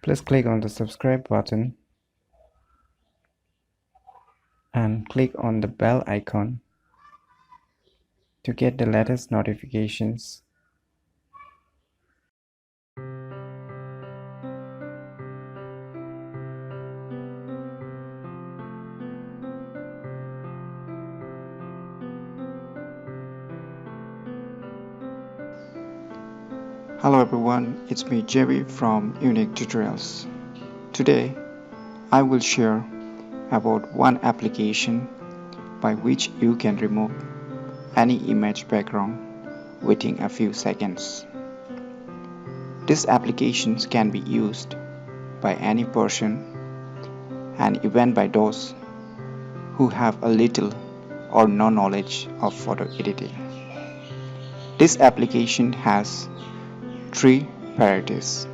Please click on the subscribe button and click on the bell icon to get the latest notifications. Hello everyone, it's me Jerry from UniqueTutorials. Today I will share about one application by which you can remove any image background within a few seconds. This application can be used by any person and even by those who have a little or no knowledge of photo editing. This application has three priorities.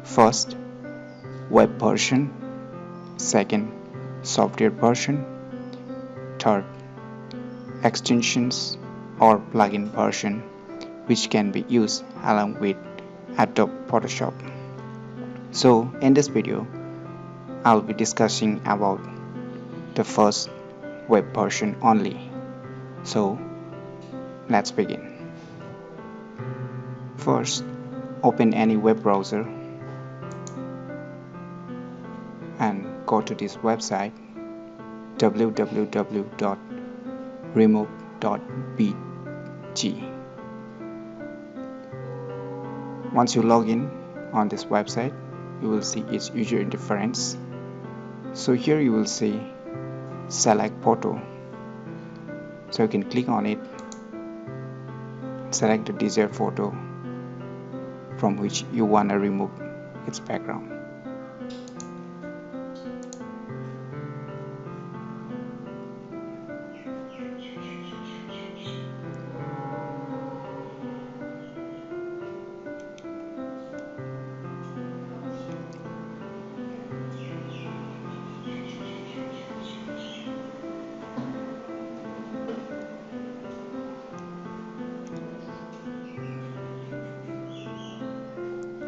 First, web version. Second, software version. Third, extensions or plugin version, which can be used along with Adobe Photoshop. So in this video, I'll be discussing about the first, web version only. So let's begin. First, open any web browser and go to this website www.remove.bg. Once you log in on this website, you will see its user interface. So here you will see select photo. So you can click on it, select the desired photo from which you want to remove its background.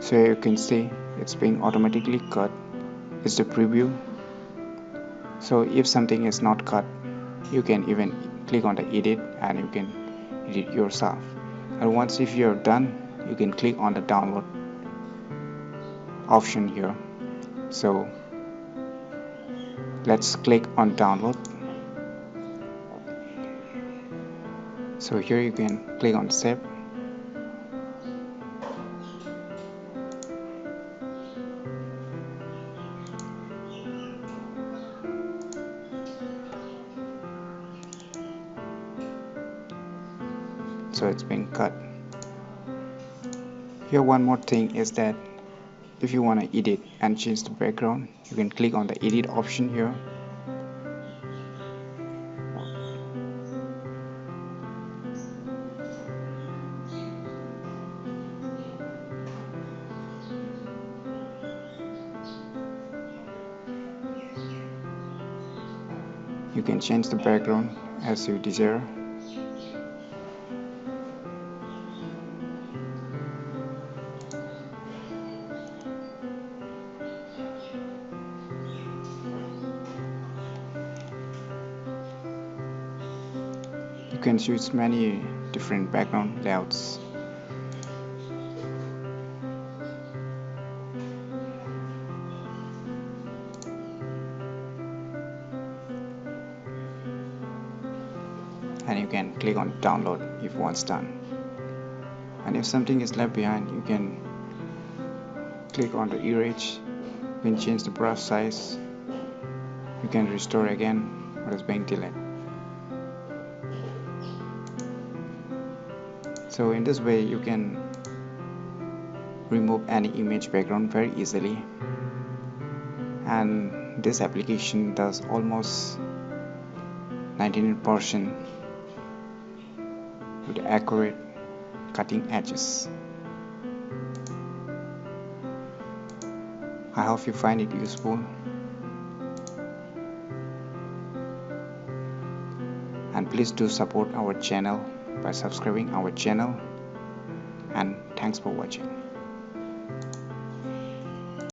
So you can see it's being automatically cut. It's the preview. So if something is not cut, you can even click on the edit and you can edit yourself. And once if you're done, you can click on the download option here. So let's click on download. So here you can click on save. So it's been cut. Here one more thing is that if you want to edit and change the background, you can click on the edit option here. You can change the background as you desire. You can choose many different background layouts. And you can click on download if once done. And if something is left behind, you can click on the erase. You can change the brush size. You can restore again what is being delayed. So in this way you can remove any image background very easily, and this application does almost 99% with accurate cutting edges. I hope you find it useful, and please do support our channel by subscribing our channel, and thanks for watching.